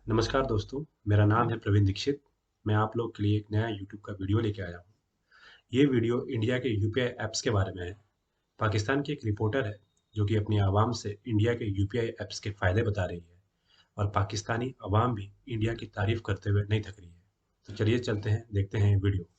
नमस्कार दोस्तों, मेरा नाम है प्रवीण दीक्षित। मैं आप लोग के लिए एक नया यूट्यूब का वीडियो लेके आया हूँ। ये वीडियो इंडिया के यूपीआई ऐप्स के बारे में है। पाकिस्तान की एक रिपोर्टर है जो कि अपनी आवाम से इंडिया के यूपीआई ऐप्स के फायदे बता रही है और पाकिस्तानी आवाम भी इंडिया की तारीफ करते हुए नहीं थक रही है। तो चलिए चलते हैं, देखते हैं ये वीडियो।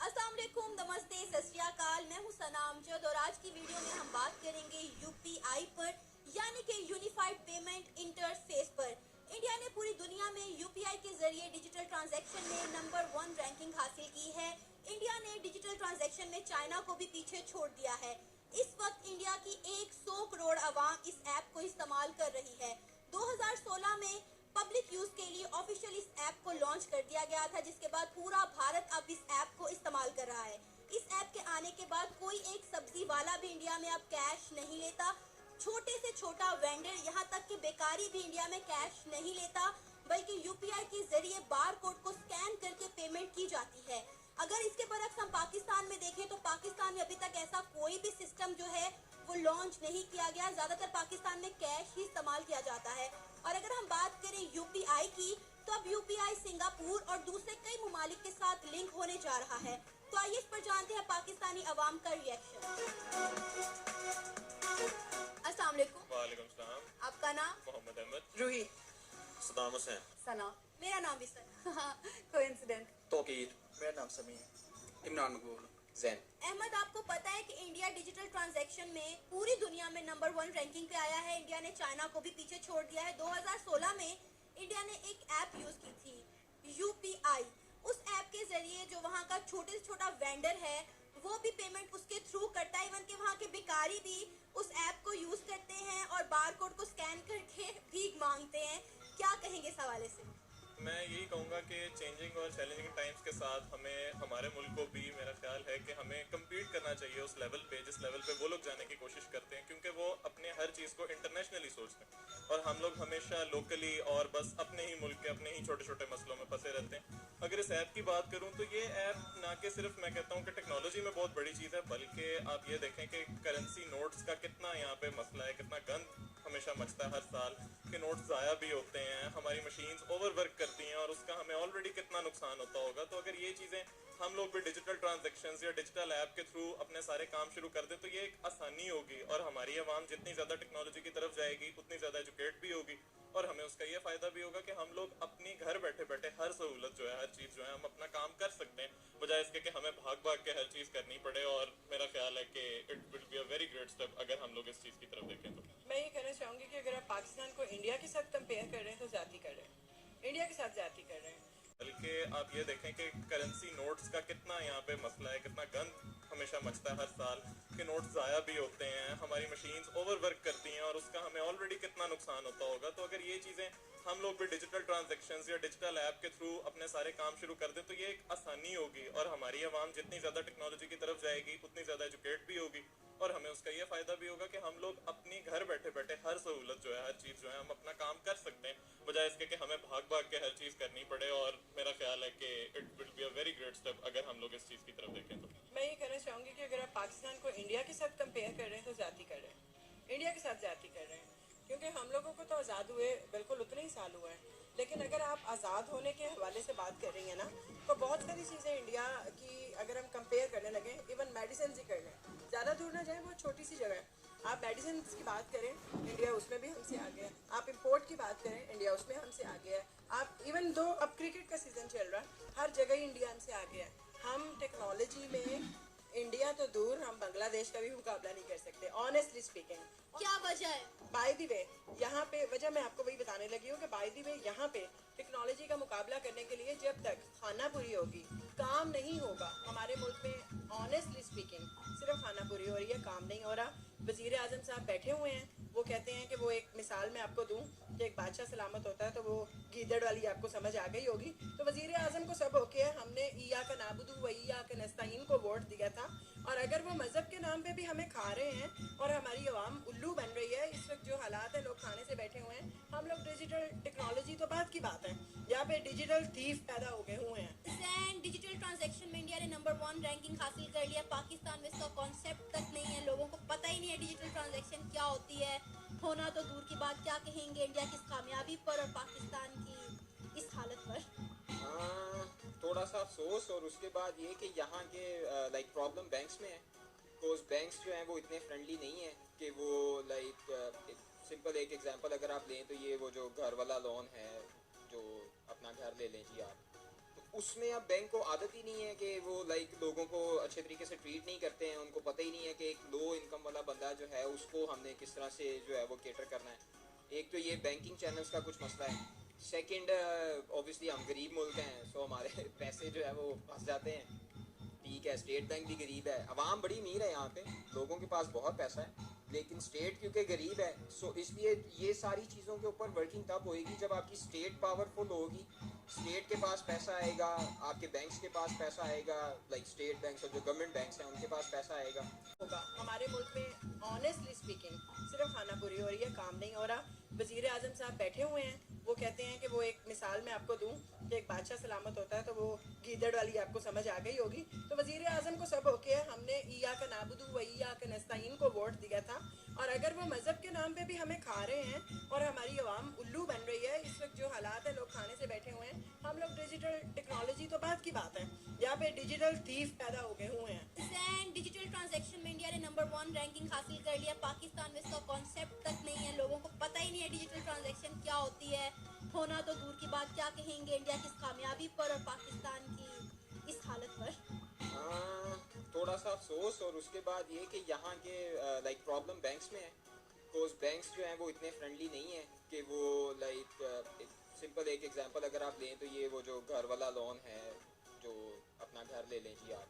अस्सलाम वालेकुम, नमस्ते, सत श्री अकाल। मैं हूं सना अमजद और आज की वीडियो में हम बात करेंगे यूपीआई पर, यानी कि यूनिफाइड पेमेंट इंटरफेस पर। इंडिया ने पूरी दुनिया में यूपीआई के जरिए डिजिटल ट्रांजैक्शन में नंबर 1 रैंकिंग हासिल की है। इंडिया ने डिजिटल ट्रांजैक्शन में चाइना को भी पीछे छोड़ दिया है। इस वक्त इंडिया की 100 करोड़ आवाम इस ऐप को इस्तेमाल कर रही है। 2016 में पब्लिक यूज के लिए ऑफिशियल इस ऐप को लॉन्च कर दिया गया था, जिसके बाद पूरा भारत अब इस ऐप को इस्तेमाल कर रहा है। इस ऐप के आने के बाद कोई एक सब्जी वाला भी इंडिया में अब कैश नहीं लेता। छोटे से छोटा वेंडर, यहाँ तक कि बेकारी भी इंडिया में कैश नहीं लेता, बल्कि यूपीआई के जरिए बार कोड को स्कैन करके पेमेंट की जाती है। अगर इसके बरक्स हम पाकिस्तान में देखें तो पाकिस्तान में अभी तक ऐसा कोई भी सिस्टम जो है वो लॉन्च नहीं किया गया। ज्यादातर पाकिस्तान में कैश ही इस्तेमाल किया जाता है। और अगर हम बात करें यूपीआई की, तो अब यूपीआई सिंगापुर और दूसरे कई ममालिक के साथ लिंक होने जा रहा है। तो आइए इस पर जानते हैं पाकिस्तानी अवाम का रिएक्शन। अस्सलाम वालेकुम। वालेकुम सलाम। आपका नाम? मोहम्मद अहमद। रूही। सदाम हुसैन। सना। मेरा नाम भी सना। कोइंसिडेंट। तौकीर। मेरा नाम समी है। इमरान मकबूल। जैन। अहमद, आपको पता है कि इंडिया डिजिटल ट्रांजैक्शन में पूरी दुनिया में नंबर 1 रैंकिंग पे आया है। इंडिया ने चाइना को भी पीछे छोड़ दिया है। 2016 में इंडिया ने एक ऐप यूज की थी यूपीआई। उस ऐप के जरिए जो वहाँ का छोटे से छोटा वेंडर है वो भी पेमेंट उसके थ्रू करता है। इवन के वहाँ के भिखारी भी उस ऐप को यूज करते हैं और बार कोड को स्कैन करके भीख मांगते हैं। क्या कहेंगे इस हवाले से? मैं यही कहूँगा कि चेंजिंग और चैलेंजिंग टाइम्स के साथ हमें, हमारे मुल्क को भी, मेरा ख्याल है कि हमें कम्पीट करना चाहिए उस लेवल पे जिस लेवल पे वो लोग जाने की कोशिश करते हैं, क्योंकि वो अपने हर चीज़ को इंटरनेशनली सोचते हैं और हम लोग हमेशा लोकली और बस अपने ही मुल्क के अपने ही छोटे छोटे मसलों में फंसे रहते हैं। अगर इस ऐप की बात करूँ तो ये ऐप ना कि सिर्फ मैं कहता हूँ कि टेक्नोलॉजी में बहुत बड़ी चीज़ है, बल्कि आप ये देखें कि करेंसी नोट्स का कितना यहाँ पे मसला है, कितना गंद हमेशा मचता है हर साल कि नोट्स ज़ाया भी होते हैं, हमारी मशीन्स ओवर वर्क करती हैं और उसका हमें ऑलरेडी कितना नुकसान होता होगा। तो अगर ये चीज़ें हम लोग भी डिजिटल ट्रांजैक्शंस या डिजिटल ऐप के थ्रू अपने सारे काम शुरू कर दें तो ये एक आसानी होगी और हमारी आवाम जितनी ज़्यादा टेक्नोलॉजी की तरफ जाएगी उतनी ज़्यादा एजुकेट भी होगी और हमें उसका ये फ़ायदा भी होगा कि हम लोग अपनी घर बैठे बैठे हर सहूलत जो है, हर चीज़ जो है, हम अपना काम कर सकते हैं, बजाय इसके कि हमें भाग भाग के हर चीज़ करनी पड़े। और मेरा ख्याल है कि it will be a very great step अगर हम लोग इस चीज़ की तरफ देखें तो। मैं ये कहना चाहूँगी कि अगर आप पाकिस्तान को इंडिया के साथ कंपेयर कर रहे हैं तो ज़्यादा कर रहे हैं, इंडिया के साथ ज़्यादा कर रहे हैं। बल्कि आप ये देखें कि करेंसी नोट्स का कितना यहाँ पे मसला है, कितना गंद हमेशा मचता है हर साल कि नोट्स ज़ाया भी होते हैं, हमारी मशीन्स ओवर वर्क करती हैं और उसका हमें ऑलरेडी कितना नुकसान होता होगा। तो अगर ये चीज़ें हम लोग भी डिजिटल ट्रांजैक्शंस या डिजिटल ऐप के थ्रू अपने सारे काम शुरू कर दें तो ये एक आसानी होगी और हमारी आवाम जितनी ज़्यादा टेक्नोलॉजी की तरफ जाएगी उतनी ज़्यादा एजुकेट भी होगी और हमें उसका ये फ़ायदा भी होगा कि हम लोग अपनी घर बैठे बैठे हर सहूलत जो है, हर चीज़ जो है, हम अपना काम कर सकते हैं, बजाय इसके कि हमें भाग भाग के हर चीज़ करनी पड़े। और मेरा ख्याल है कि it will be a very great step अगर हम लोग इस चीज़ की तरफ देखें तो। मैं ये कहना चाहूँगी कि अगर आप पाकिस्तान को इंडिया के साथ कंपेयर कर रहे हैं तो ज़्यादा कर रहे हैं, इंडिया के साथ ज़्यादा कर रहे हैं, क्योंकि हम लोगों को तो आज़ाद हुए बिल्कुल उतने ही साल हुआ है। लेकिन अगर आप आज़ाद होने के हवाले से बात कर रही हैं ना, तो बहुत सारी चीज़ें इंडिया की अगर हम कंपेयर करने लगे, इवन मेडिसिन ही कर लें, ज़्यादा दूर ना जाए, बहुत छोटी सी जगह है। आप मेडिसिन की बात करें, इंडिया उसमें भी हमसे आगे है। आप इंपोर्ट की बात करें, इंडिया उसमें हमसे आगे है। आप इवन दो अब क्रिकेट का सीज़न चल रहा है, हर जगह ही इंडिया हमसे आगे है। हम टेक्नोलॉजी में इंडिया तो दूर, हम बांग्लादेश का भी मुकाबला नहीं कर सकते, ऑनेस्टली स्पीकिंग। क्या वजह है? बाय द वे, यहाँ पे वजह मैं आपको वही बताने लगी हूँ कि बाय द वे यहाँ पे टेक्नोलॉजी का मुकाबला करने के लिए जब तक खाना पूरी होगी, काम नहीं होगा हमारे मुल्क में। ऑनेस्टली स्पीकिंग, सिर्फ खाना पूरी हो रही है, काम नहीं हो रहा। वज़ीर आज़म साहब बैठे हुए हैं, वो कहते हैं कि वो एक मिसाल मैं आपको दूँ कि एक बादशाह सलामत होता है तो वो गीदड़ वाली आपको समझ आ गई होगी। तो वज़ीर आज़म को सब ओके है, हमने ईया का नाबुदू व ईया का नस्ताइन को वोट दिया था, और अगर वो मज़हब के नाम पे भी हमें खा रहे हैं और हमारी आवाम उल्लू बन रही है, इस वक्त जो हालात है, लोग खाने से बैठे हुए हैं, हम लोग डिजिटल टेक्नोलॉजी तो बात की बात है, यहाँ पे डिजिटल थीफ पैदा हो गए हुए हैं। डिजिटल ट्रांजैक्शन में इंडिया ने नंबर 1 वन रैंकिंग हासिल कर लिया। पाकिस्तान में इसका कॉन्सेप्ट तक नहीं है, लोगों को पता ही नहीं है डिजिटल ट्रांजैक्शन क्या होती है। होना तो दूर की बात, क्या कहेंगे इंडिया की इस कामयाबी पर और पाकिस्तान की इस हालत पर? थोड़ा सा अफसोस, और उसके बाद ये कि यहाँ के लाइक प्रॉब्लम बैंक्स में है। बिकॉज बैंक्स जो हैं वो इतने फ्रेंडली नहीं है कि वो लाइक सिंपल एक एग्जांपल अगर आप लें तो ये वो जो घर वाला लोन है, जो अपना घर ले लें जी आप, तो उसमें अब बैंक को आदत ही नहीं है कि वो लाइक लोगों को अच्छे तरीके से ट्रीट नहीं करते हैं। उनको पता ही नहीं है कि एक लो इनकम वाला बंदा जो है उसको हमने किस तरह से जो है वो केटर करना है। एक तो ये बैंकिंग चैनल्स का कुछ मसला है। सेकंड, ऑब्वियसली हम गरीब मुल्क हैं, सो हमारे पैसे जो है वो फंस जाते हैं। ठीक है, स्टेट बैंक भी गरीब है, अवाम बड़ी अमीर है यहाँ पे, लोगों के पास बहुत पैसा है, लेकिन स्टेट क्योंकि गरीब है, सो इसलिए ये सारी चीज़ों के ऊपर वर्किंग तब होएगी जब आपकी स्टेट पावरफुल होगी। स्टेट के पास पैसा आएगा, आपके बैंक्स के पास पैसा आएगा, लाइक स्टेट बैंक्स और जो गवर्नमेंट बैंक्स हैं उनके पास पैसा आएगा। होगा हमारे मुल्क में ऑनेस्टली स्पीकिंग सिर्फ खानापुरी हो रही है, काम नहीं हो रहा। वजीर आजम साहब बैठे हुए हैं, वो कहते हैं कि वो एक मिसाल मैं आपको दूं कि एक बादशाह सलामत होता है तो वो गीदड़ वाली आपको समझ आ गई होगी। तो वजीर आजम को सब होके हमने ईया का नाबुदू व ईया का नस्ताइन को वोट दिया था, और अगर वो मज़हब के नाम पे भी हमें खा रहे हैं और हमारी आवाम उल्लू बन रही है इस वक्त जो हालात है, लोग खाने से बैठे हुए हैं, हम लोग डिजिटल टेक्नोलॉजी तो बात की बात है, यहाँ पे डिजिटल थीफ पैदा हो गए हुए हैं। जैन डिजिटल ट्रांजैक्शन में इंडिया ने नंबर 1 रैंकिंग हासिल कर लिया। पाकिस्तान में इसका कॉन्सेप्ट तक नहीं है, लोगों को पता ही नहीं है डिजिटल ट्रांजैक्शन क्या होती है। होना तो दूर की बात, क्या कहेंगे इंडिया की इस कामयाबी पर और पाकिस्तान की इस हालत पर? थोड़ा सा अफसोस, और उसके बाद ये कि यहाँ के लाइक प्रॉब्लम बैंक्स में है। बिकॉज बैंक्स जो हैं वो इतने फ्रेंडली नहीं है कि वो लाइक सिंपल एक एग्जांपल अगर आप लें तो ये वो जो घर वाला लोन है, जो अपना घर ले लें जी आप,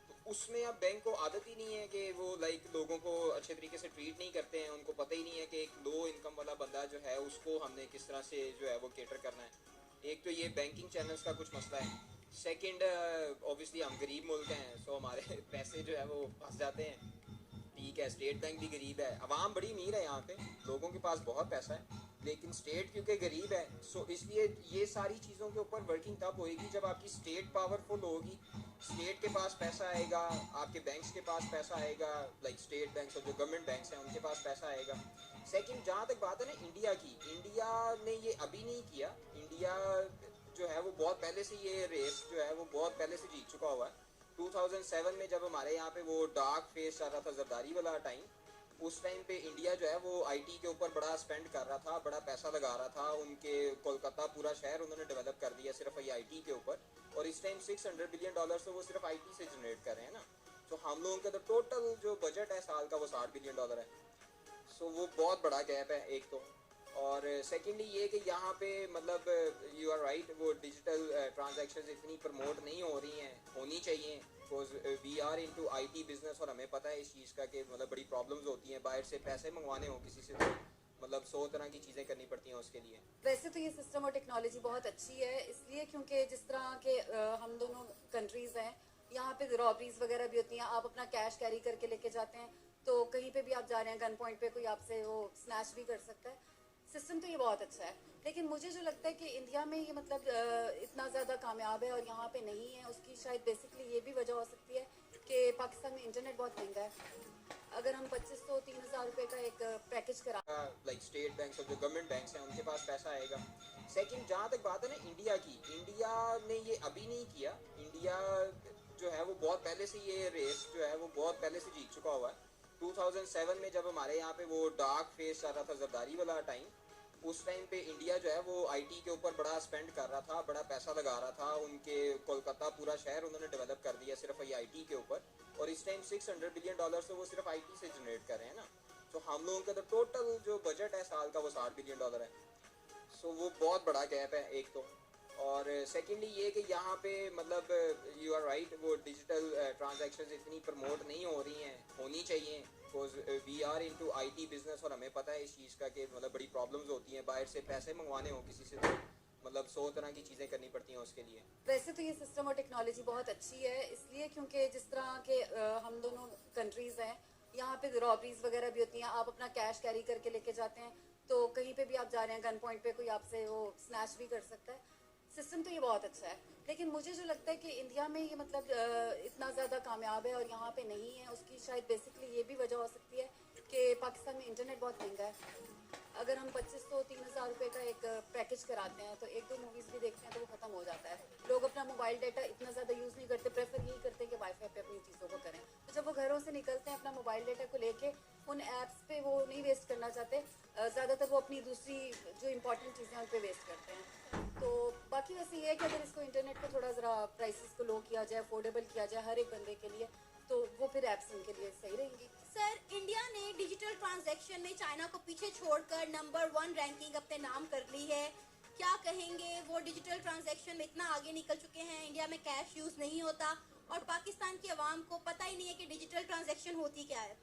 तो उसमें अब बैंक को आदत ही नहीं है कि वो लाइक लोगों को अच्छे तरीके से ट्रीट नहीं करते हैं। उनको पता ही नहीं है कि एक लो इनकम वाला बंदा जो है उसको हमने किस तरह से जो है वो केटर करना है। एक तो ये बैंकिंग चैनल्स का कुछ मसला है। सेकंड, ऑब्वियसली हम गरीब मुल्क हैं, सो हमारे पैसे जो है वो फंस जाते हैं। ठीक है, स्टेट बैंक भी गरीब है, अवाम बड़ी अमीर है यहाँ पे, लोगों के पास बहुत पैसा है, लेकिन स्टेट क्योंकि गरीब है, सो इसलिए ये सारी चीज़ों के ऊपर वर्किंग तब होएगी जब आपकी स्टेट पावरफुल होगी। स्टेट के पास पैसा आएगा, आपके बैंक्स के पास पैसा आएगा, लाइक स्टेट बैंक्स और जो गवर्नमेंट बैंक्स हैं उनके पास पैसा आएगा। सेकंड, जहाँ तक बात है ना इंडिया की, इंडिया ने ये अभी नहीं किया। इंडिया जो है वो बहुत पहले से ये रेस जो है वो बहुत पहले से जीत चुका हुआ है। 2007 में जब हमारे यहाँ पे वो डार्क फेस चल रहा था, जरदारी वाला टाइम, उस टाइम पे इंडिया जो है वो आईटी के ऊपर बड़ा स्पेंड कर रहा था, बड़ा पैसा लगा रहा था। उनके कोलकाता पूरा शहर उन्होंने डेवलप कर दिया सिर्फ ये आईटी के ऊपर, और इस टाइम $600 बिलियन तो वो सिर्फ आईटी से जनरेट कर रहे हैं ना। तो हम लोगों का तो टोटल जो बजट है साल का वो $60 बिलियन है। सो वो बहुत बड़ा गैप है एक तो, और सेकेंडली ये कि यहाँ पे मतलब यू आर राइट, वो डिजिटल ट्रांजैक्शंस इतनी प्रमोट नहीं हो रही हैं, होनी चाहिए। Because we are into IT business, और हमें पता है इस चीज़ का कि मतलब बड़ी प्रॉब्लम्स होती हैं, बाहर से पैसे मंगवाने हो किसी से तो मतलब 100 तरह की चीज़ें करनी पड़ती हैं उसके लिए। वैसे तो ये सिस्टम और टेक्नोलॉजी बहुत अच्छी है, इसलिए क्योंकि जिस तरह के हम दोनों कंट्रीज़ हैं, यहाँ पे रॉबरीज वगैरह भी होती हैं। आप अपना कैश कैरी करके लेके जाते हैं तो कहीं पे भी आप जा रहे हैं, गन पॉइंट पे कोई आपसे वो स्नैच भी कर सकता है। सिस्टम तो ये बहुत अच्छा है, लेकिन मुझे जो लगता है कि इंडिया में ये मतलब इतना ज़्यादा कामयाब है और यहाँ पे नहीं है, उसकी शायद बेसिकली ये भी वजह हो सकती है कि पाकिस्तान में इंटरनेट बहुत महंगा है। अगर हम 2500-3000 रुपये का एक पैकेज करा, लाइक स्टेट बैंक्स और जो गवर्नमेंट बैंक्स हैं उनके पास पैसा आएगा। सेकंड, जहाँ तक बात है ना इंडिया की, इंडिया ने ये अभी नहीं किया। इंडिया जो है वो बहुत पहले से ये रेस जो है वो बहुत पहले से जीत चुका हुआ है। 2007 में जब हमारे यहाँ पे वो डार्क फेस चल रहा था, जरदारी वाला टाइम, उस टाइम पे इंडिया जो है वो आईटी के ऊपर बड़ा स्पेंड कर रहा था, बड़ा पैसा लगा रहा था। उनके कोलकाता पूरा शहर उन्होंने डेवलप कर दिया सिर्फ ये आईटी के ऊपर, और इस टाइम $600 बिलियन तो वो सिर्फ आईटी से जनरेट कर रहे हैं ना। तो हम लोगों का तो टोटल जो बजट है साल का वो $60 बिलियन है। सो वो बहुत बड़ा गैप है एक तो, और सेकेंडली ये कि यहाँ पे मतलब यू आर राइट, वो डिजिटल ट्रांजैक्शंस इतनी प्रमोट नहीं हो रही हैं, होनी चाहिए। Because we are into IT business, और हमें पता है इस चीज़ का कि मतलब बड़ी प्रॉब्लम्स होती हैं, बाहर से पैसे मंगवाने हो किसी से तो मतलब 100 तरह की चीज़ें करनी पड़ती हैं उसके लिए। वैसे तो ये सिस्टम और टेक्नोलॉजी बहुत अच्छी है, इसलिए क्योंकि जिस तरह के हम दोनों कंट्रीज़ हैं, यहाँ पे रॉबरीज वगैरह भी होती हैं। आप अपना कैश कैरी करके लेके जाते हैं तो कहीं पे भी आप जा रहे हैं, गन पॉइंट पे कोई आपसे वो स्नैच भी कर सकता है। सिस्टम तो ये बहुत अच्छा है, लेकिन मुझे जो लगता है कि इंडिया में ये मतलब इतना ज़्यादा कामयाब है और यहाँ पे नहीं है, उसकी शायद बेसिकली ये भी वजह हो सकती है कि पाकिस्तान में इंटरनेट बहुत महंगा है। अगर हम 2500-3000 रुपये का एक पैकेज कराते हैं तो एक दो मूवीज़ भी देखते हैं तो वो ख़त्म हो जाता है। लोग अपना मोबाइल डाटा इतना ज़्यादा यूज़ नहीं करते, प्रेफर यही करते हैं कि वाईफाई पे अपनी चीज़ों को करें। तो जब वो घरों से निकलते हैं अपना मोबाइल डाटा को लेके उन ऐप्स पे वो नहीं वेस्ट करना चाहते, ज़्यादातर वो अपनी दूसरी जो इंपॉर्टेंट चीज़ें हैं उन पर वेस्ट करते हैं। तो बाकी वैसे ये है कि अगर इसको इंटरनेट को थोड़ा ज़रा प्राइसेस को लो किया जाए, अफोर्डेबल किया जाए हर एक बंदे के लिए, तो वो फिर ऐप्स उनके लिए सही रहेंगी। सर, इंडिया ने डिजिटल ट्रांजैक्शन में चाइना को पीछे छोड़कर नंबर 1 रैंकिंग अपने नाम कर ली है। क्या कहेंगे, वो डिजिटल ट्रांजैक्शन में इतना आगे निकल चुके हैं, इंडिया में कैश यूज़ नहीं होता और पाकिस्तान की आवाम को पता ही नहीं है कि डिजिटल ट्रांजैक्शन होती क्या है।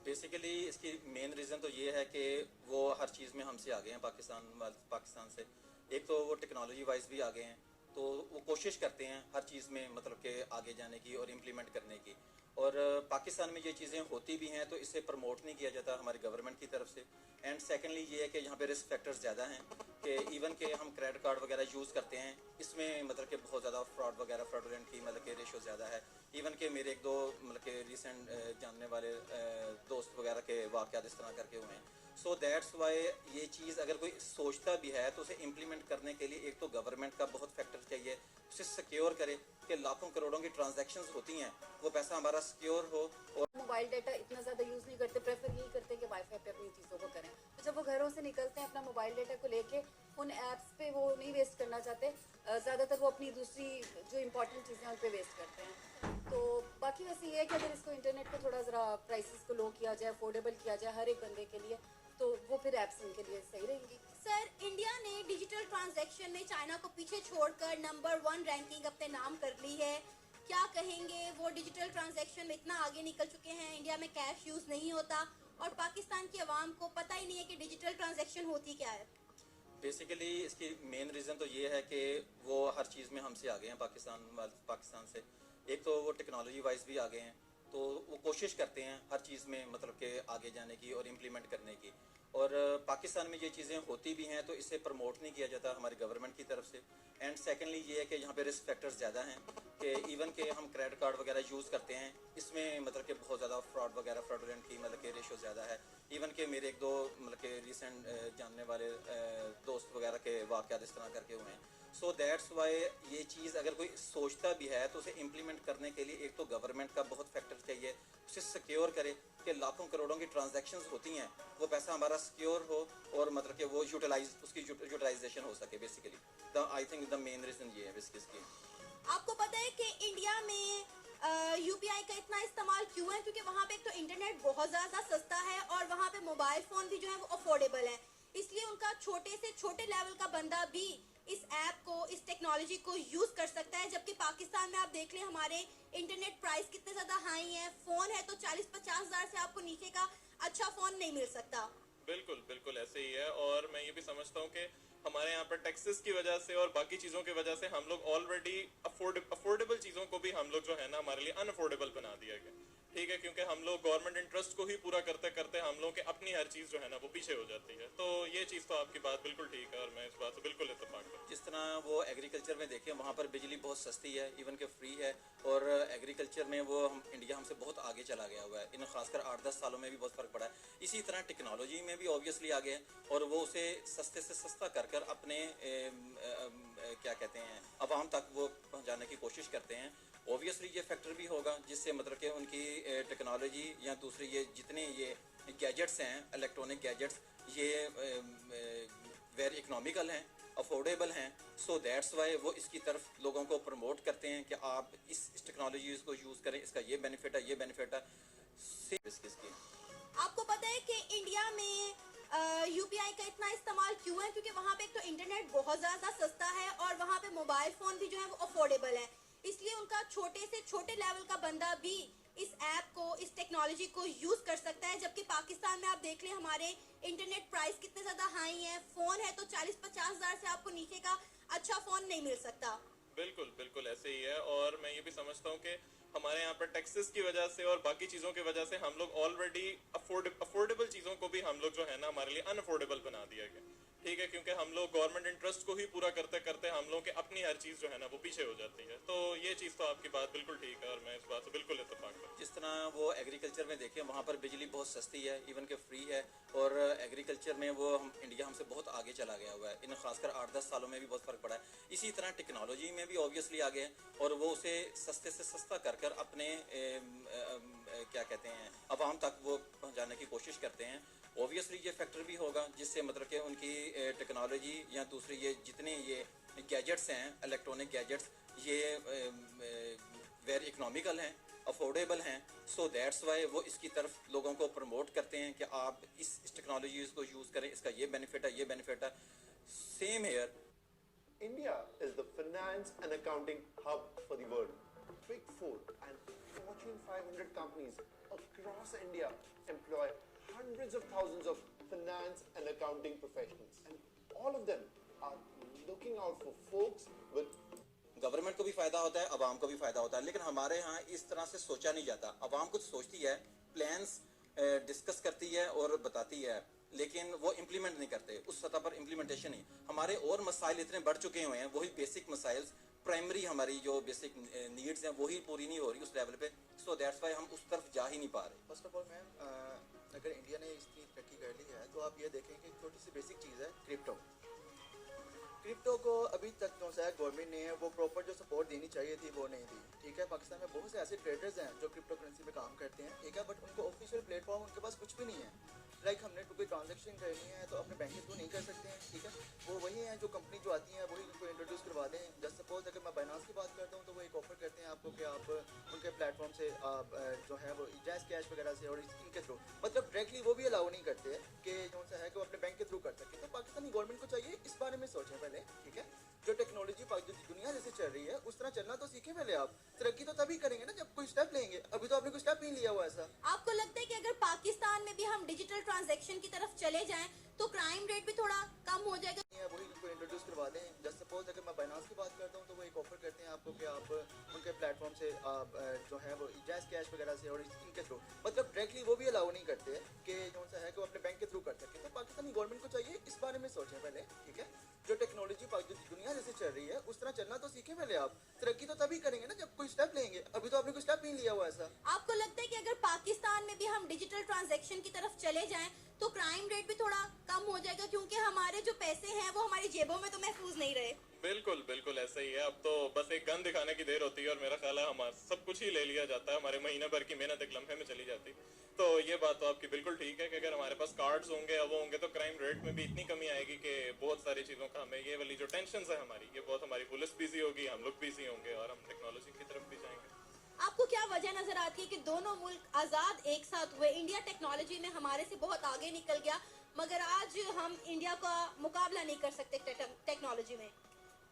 बेसिकली इसकी मेन रीज़न तो ये है कि वो हर चीज़ में हमसे आगे हैं पाकिस्तान से। एक तो वो टेक्नोलॉजी वाइज भी आगे हैं, तो वो कोशिश करते हैं हर चीज़ में मतलब कि आगे जाने की और इम्प्लीमेंट करने की। और पाकिस्तान में ये चीज़ें होती भी हैं तो इसे प्रमोट नहीं किया जाता हमारी गवर्नमेंट की तरफ से। एंड सेकेंडली ये है कि यहाँ पे रिस्क फैक्टर्स ज़्यादा हैं कि इवन के हम क्रेडिट कार्ड वगैरह यूज़ करते हैं, इसमें मतलब कि बहुत ज़्यादा फ्रॉड वगैरह फ्रॉडुलेंट की मतलब कि रेशो ज़्यादा है। इवन के मेरे एक दो मतलब कि रिसेंट जानने वाले दोस्त वगैरह के वाक़यात इस तरह करके हुए हैं। सो दैट्स वाई ये चीज़ अगर कोई सोचता भी है तो उसे इम्प्लीमेंट करने के लिए एक तो गवर्नमेंट का बहुत फैक्टर चाहिए, उसे सिक्योर करे कि लाखों करोड़ों की ट्रांजैक्शंस होती हैं, वो पैसा हमारा सिक्योर हो। और मोबाइल डाटा इतना ज़्यादा यूज़ नहीं करते, प्रेफर यही करते हैं कि वाईफाई पे अपनी चीज़ों को करें। तो जब वो घरों से निकलते हैं अपना मोबाइल डाटा को लेके उन ऐप्स पे वो नहीं वेस्ट करना चाहते, ज़्यादातर वो अपनी दूसरी जो इंपॉर्टेंट चीज़ें हैं उन पर वेस्ट करते हैं। तो बाकी वैसे ये है कि अगर इसको इंटरनेट को थोड़ा ज़रा प्राइसेस को लो किया जाए, अफोर्डेबल किया जाए हर एक बंदे के लिए, तो वो फिर ऐप्स उनके लिए सही रहेंगी। सर, इंडिया ने डिजिटल ट्रांजैक्शन में चाइना को पीछे छोड़कर नंबर 1 रैंकिंग अपने नाम कर ली है। क्या कहेंगे, वो डिजिटल ट्रांजैक्शन में इतना आगे निकल चुके हैं, इंडिया में कैश यूज़ नहीं होता और पाकिस्तान की आवाम को पता ही नहीं है कि डिजिटल ट्रांजैक्शन होती क्या है। बेसिकली इसकी मेन रीज़न तो ये है कि वो हर चीज़ में हमसे आगे हैं पाकिस्तान से। एक तो वो टेक्नोलॉजी वाइज भी आगे हैं, तो वो कोशिश करते हैं हर चीज़ में मतलब कि आगे जाने की और इम्प्लीमेंट करने की। और पाकिस्तान में ये चीज़ें होती भी हैं तो इसे प्रमोट नहीं किया जाता हमारी गवर्नमेंट की तरफ से। एंड सेकेंडली ये है कि यहाँ पे रिस्क फैक्टर्स ज़्यादा हैं कि इवन के हम क्रेडिट कार्ड वगैरह यूज़ करते हैं, इसमें मतलब कि बहुत ज़्यादा फ्रॉड वगैरह फ्रॉडुलेंट की मतलब कि रेशो ज़्यादा है। इवन के मेरे एक दो मतलब कि रिसेंट जानने वाले दोस्त वगैरह के वाक़यात इस तरह करके हुए हैं। सो दैट्स वाई ये चीज़ अगर कोई सोचता भी है तो उसे इम्प्लीमेंट करने के लिए एक तो गवर्नमेंट का बहुत फैक्टर चाहिए, उसे सिक्योर करे कि लाखों करोड़ों की ट्रांजैक्शंस होती हैं, वो पैसा हमारा सिक्योर हो और मतलब कि वो उसकी यूटिलाइजेशन हो सके। Basically I think the main reason ये है इसकी। आपको पता है कि इंडिया में यूपीआई का इतना इस्तेमाल क्यों है? क्योंकि वहाँ पे एक तो इंटरनेट बहुत ज़्यादा सस्ता है और वहाँ पे मोबाइल फ़ोन भी जो है वो अफोर्डेबल है, इसलिए उनका छोटे से छोटे लेवल का बंदा भी इस ऐप को, इस टेक्नोलॉजी को यूज़ कर सकता है। जबकि पाकिस्तान में आप देख लें हमारे इंटरनेट प्राइस कितने ज़्यादा हाई हैं, फ़ोन है तो 40-50 हज़ार से आपको नीचे का अच्छा फ़ोन नहीं मिल सकता। बिल्कुल बिल्कुल ऐसे ही है। और मैं ये भी समझता हूँ कि हमारे यहाँ पर टैक्सेस की वजह से और बाकी चीज़ों की वजह से हम लोग ऑलरेडी अफोर्डेबल चीज़ों को भी हम लोग जो है ना हमारे लिए अनअफोर्डेबल बना दिया गया। ठीक है, क्योंकि हम लोग गवर्नमेंट इंटरेस्ट को ही पूरा करते करते हम लोग के अपनी हर चीज़ जो है ना वो पीछे हो जाती है। तो ये चीज़ तो आपकी बात बिल्कुल ठीक है और मैं इस बात से बिल्कुल इत्तेफाक करता हूँ। जिस तरह वो एग्रीकल्चर में देखें वहाँ पर बिजली बहुत सस्ती है, इवन के फ्री है, और एग्रीकल्चर में वो इंडिया हमसे बहुत आगे चला गया हुआ है। इन खासकर 8-10 सालों में भी बहुत फ़र्क पड़ा है। इसी तरह टेक्नोलॉजी में भी ऑब्वियसली आगे है और वो उसे सस्ते से सस्ता कर अपने क्या कहते हैं अवाम तक वो पहुँचाने की कोशिश करते हैं। ऑब्वियसली ये फैक्टर भी होगा जिससे मतलब कि उनकी टेक्नोलॉजी या दूसरी ये जितने ये गैजेट्स हैं, इलेक्ट्रॉनिक गैजेट्स, ये वेरी इकोनॉमिकल हैं, अफोर्डेबल हैं। सो दैट्स वाई वो इसकी तरफ लोगों को प्रमोट करते हैं कि आप इस टेक्नोलॉजी को यूज़ करें, इसका ये बेनिफिट है, ये बेनिफिट है। इसकी आपको पता है कि इंडिया में यूपीआई का इतना इस्तेमाल क्यों है? क्योंकि वहाँ पे एक तो इंटरनेट बहुत ज़्यादा सस्ता है और वहाँ पे मोबाइल फ़ोन भी जो है वो अफोर्डेबल है, इसलिए उनका छोटे से छोटे लेवल का बंदा भी इस ऐप को, इस टेक्नोलॉजी को यूज़ कर सकता है। जबकि पाकिस्तान में आप देख लें हमारे इंटरनेट प्राइस कितने ज़्यादा हाई हैं, फ़ोन है तो 40-50 हज़ार से आपको नीचे का अच्छा फ़ोन नहीं मिल सकता। बिल्कुल बिल्कुल ऐसे ही है। और मैं ये भी समझता हूँ कि हमारे यहाँ पर टैक्सेस की वजह से और बाकी चीज़ों की वजह से हम लोग ऑलरेडी अफोर्डेबल चीज़ों को भी हम लोग जो है ना हमारे लिए अनअफोर्डेबल बना दिया गया। ठीक है, क्योंकि हम लोग गवर्नमेंट इंटरेस्ट को ही पूरा करते करते हम लोग के अपनी हर चीज़ जो है ना वो पीछे हो जाती है। तो ये चीज़ तो आपकी बात बिल्कुल ठीक है और मैं इस बात से बिल्कुल इत्तेफाक करता हूँ। जिस तरह वो एग्रीकल्चर में देखें वहाँ पर बिजली बहुत सस्ती है, इवन के फ्री है, और एग्रीकल्चर में वो इंडिया हमसे बहुत आगे चला गया हुआ है। इन खासकर 8-10 सालों में भी बहुत फ़र्क पड़ा है। इसी तरह टेक्नोलॉजी में भी ऑब्वियसली आगे है और वो उसे सस्ते से सस्ता कर कर अपने क्या कहते हैं अवाम तक वो पहुँचाने की कोशिश करते हैं। ऑब्वियसली ये फैक्टर भी होगा जिससे मतलब कि उनकी टेक्नोलॉजी या दूसरी ये जितने ये गैजेट्स हैं, इलेक्ट्रॉनिक गैजेट्स, ये वेरी इकोनॉमिकल हैं, अफोर्डेबल हैं। सो दैट्स वाई वो इसकी तरफ लोगों को प्रमोट करते हैं कि आप इस टेक्नोलॉजीज़ को यूज़ करें, इसका ये बेनिफिट है, ये बेनिफिट है। Same here. India is the finance and accounting hub for the world. Big Four and Fortune 500 companies across India employ hundreds of thousands of finance and accounting professionals, and all of them are looking out for folks with government को भी फ़ायदा होता है, अवाम को भी फ़ायदा होता है, लेकिन हमारे यहाँ इस तरह से सोचा नहीं जाता। अवाम कुछ सोचती है, प्लान्स डिस्कस करती है और बताती है, लेकिन वो इम्प्लीमेंट नहीं करते। उस सतह पर इम्प्लीमेंटेशन नहीं। हमारे और मसाइल इतने बढ़ चुके हुए हैं, वही बेसिक मसाइल, प्राइमरी हमारी जो बेसिक नीड्स हैं वही पूरी नहीं हो रही उस लेवल पे। सो दैट्स वाई हम उस तरफ जा ही नहीं पा रहे। फर्स्ट ऑफ ऑल मैम, अगर इंडिया ने इतनी तरक्की कर ली है तो आप ये देखें कि छोटी सी बेसिक चीज़ है क्रिप्टो। क्रिप्टो को अभी तक जो है गवर्नमेंट ने वो प्रॉपर जो सपोर्ट देनी चाहिए थी वो नहीं दी। ठीक है, पाकिस्तान में बहुत से ऐसे ट्रेडर्स हैं जो क्रिप्टो करेंसी में काम करते हैं, ठीक है, बट उनको ऑफिशियल प्लेटफॉर्म उनके पास कुछ भी नहीं है। लाइक हमने कोई ट्रांजेक्शन करनी है तो अपने बैंक के थ्रू नहीं कर सकते हैं। ठीक है, वो वही हैं जो कंपनी जो आती हैं वही उनको इंट्रोड्यूस करवा दें। जस्ट सपोज अगर मैं बाइनांस की बात करता हूँ तो वो एक ऑफर करते हैं आपको कि आप उनके प्लेटफॉर्म से आप जो है वो जैस कैश वगैरह से और इनके थ्रू मतलब डायरेक्टली वो भी अलाउ नहीं करते हैं कि जो सा है कि वो अपने बैंक के थ्रू कर सके। तो पाकिस्तानी गवर्नमेंट को चाहिए इस बारे में सोचें पहले। ठीक है, जो टेक्नोलॉजी दुनिया जैसे चल रही है उस तरह चलना तो सीखें पहले। आप तरक्की तो तभी करेंगे ना जब कोई स्टेप लेंगे। अभी तो आपने कोई स्टेप नहीं लिया हुआ ऐसा। आपको लगता है कि अगर पाकिस्तान में भी हम डिजिटल ट्रांजैक्शन की तरफ चले जाएं तो क्राइम रेट भी थोड़ा कम हो जाएगा? वही उनको इंट्रोड्यूस करवा दें। जस्ट सपोज अगर मैं बाइनांस की बात करता हूँ तो वो एक ऑफर करते हैं आपको कि आप उनके प्लेटफॉर्म से आप जो है वो जैस कैश वगैरह से और इनके थ्रू मतलब डायरेक्टली वो भी अलाउ नहीं करते हैं कि जो सा है कि वो अपने बैंक के थ्रू कर सके। तो पाकिस्तानी गवर्नमेंट को चाहिए इस बारे में सोचें पहले। ठीक है, जो टेक्नोलॉजी दुनिया जैसे चल रही है उस तरह चलना तो सीखें पहले। आप तरक्की तो तभी करेंगे ना जब कोई स्टेप लेंगे। अभी तो आपने कोई स्टेप नहीं लिया हुआ ऐसा। आपको लगता है कि अगर पाकिस्तान में भी हम डिजिटल ट्रांजैक्शन की तरफ चले जाएं तो क्राइम रेट भी थोड़ा कम हो जाएगा, क्योंकि हमारे जो पैसे हैं वो हमारी जेबों में तो महफूज नहीं रहे? बिल्कुल बिल्कुल ऐसा ही है। अब तो बस एक गन दिखाने की देर होती है और मेरा ख्याल है हमारा सब कुछ ही ले लिया जाता है। हमारे महीने भर की मेहनत एक लम्हे में चली जाती। तो ये बात तो आपकी बिल्कुल ठीक है कि अगर हमारे पास कार्ड्स होंगे या वो होंगे तो क्राइम रेट में भी इतनी कमी आएगी कि बहुत सारी चीज़ों का हमें ये वाली जो टेंशन है हमारी ये बहुत हमारी पुलिस बिजी होगी, हम लोग बिजी होंगे और हम टेक्नोलॉजी की तरफ भी जाएंगे। आपको क्या वजह नजर आती है कि दोनों मुल्क आजाद एक साथ हुए, इंडिया टेक्नोलॉजी में हमारे से बहुत आगे निकल गया, मगर आज हम इंडिया का मुकाबला नहीं कर सकते टेक्नोलॉजी में?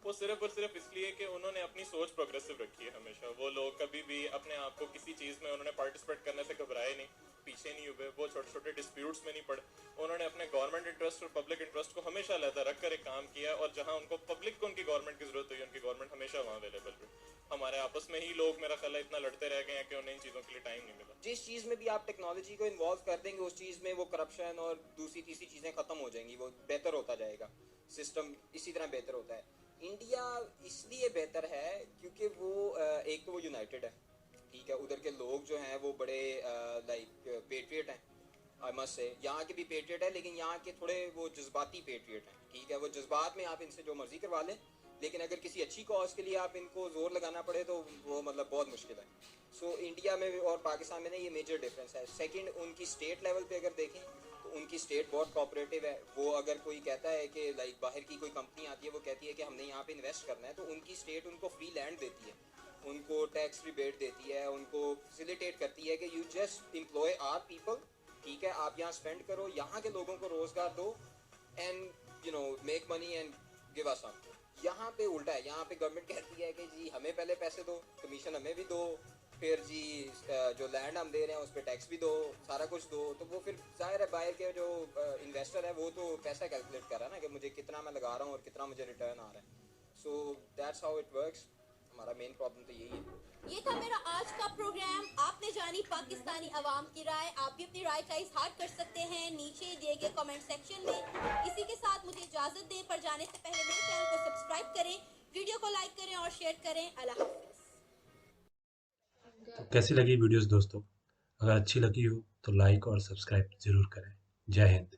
वो सिर्फ और सिर्फ इसलिए कि उन्होंने अपनी सोच प्रोग्रेसिव रखी है हमेशा। वो लोग कभी भी अपने आप को किसी चीज़ में उन्होंने पार्टिसिपेट करने से घबराए नहीं, पीछे नहीं हुए, वो छोटे छोटे डिस्प्यूट्स में नहीं पड़े। उन्होंने अपने गवर्नमेंट इंटरेस्ट और पब्लिक इंटरेस्ट को हमेशा अलग रख कर एक काम किया और जहाँ उनको पब्लिक को उनकी गवर्नमेंट की जरूरत हुई उनकी गवर्नमेंट हमेशा वहाँ अवेलेबल रही। हमारे आपस में ही लोग मेरा ख्याल है इतना लड़ते रह गए हैं कि उन्हें इन चीज़ों के लिए टाइम नहीं मिला। जिस चीज़ में भी आप टेक्नोलॉजी को इन्वॉल्व कर देंगे उस चीज़ में वो करप्शन और दूसरी तीसरी चीज़ें ख़त्म हो जाएंगी, वो बेहतर होता जाएगा, सिस्टम इसी तरह बेहतर होता है। इंडिया इसलिए बेहतर है क्योंकि वो एक तो वो यूनाइटेड है। ठीक है, उधर के लोग जो हैं वो बड़े लाइक पेट्रियट हैं। आई मस्ट से यहाँ के भी पेट्रियट है, लेकिन यहाँ के थोड़े वो जज्बाती पेट्रियट हैं। ठीक है, वो जज्बात में आप इनसे जो मर्जी करवा लें, लेकिन अगर किसी अच्छी कॉज के लिए आप इनको जोर लगाना पड़े तो वो मतलब बहुत मुश्किल है। सो इंडिया में और पाकिस्तान में ना ये मेजर डिफरेंस है। सेकंड, उनकी स्टेट लेवल पे अगर देखें तो उनकी स्टेट बहुत कोऑपरेटिव है। वो अगर कोई कहता है कि लाइक बाहर की कोई कंपनी आती है वो कहती है कि हमने यहाँ पे इन्वेस्ट करना है, तो उनकी स्टेट उनको फ्री लैंड देती है, उनको टैक्स रिबेट देती है, उनको फैसिलिटेट करती है कि you just employ our people. ठीक है, आप यहाँ स्पेंड करो, यहाँ के लोगों को रोजगार दो and you know make money and give us some. यहाँ पे उल्टा है, यहाँ पे गवर्नमेंट कहती है कि जी हमें पहले पैसे दो, कमीशन हमें भी दो, फिर जी जो लैंड हम दे रहे हैं उस पर टैक्स भी दो, सारा कुछ दो। तो वो फिर जाहिर है बाहर के जो इन्वेस्टर है वो तो पैसा कैलकुलेट कर रहा है ना कि मुझे कितना मैं लगा रहा हूँ और कितना मुझे रिटर्न आ रहा है। So that's how it works. हमारा मेन प्रॉब्लम तो यही है। ये था मेरा आज का प्रोग्राम। आपने जानी पाकिस्तानी अवाम की राय। आप भी अपनी राय का इजहार कर सकते हैं नीचे दिए गए कमेंट सेक्शन में। इसी के साथ मुझे इजाजत दें, पर जाने से पहले मेरे चैनल को सब्सक्राइब करें, वीडियो को लाइक करें और शेयर करें। अल्लाह हाफिज़। तो कैसी लगी वीडियोस दोस्तों? अगर अच्छी लगी हो तो लाइक और सब्सक्राइब ज़रूर करें। जय हिंद।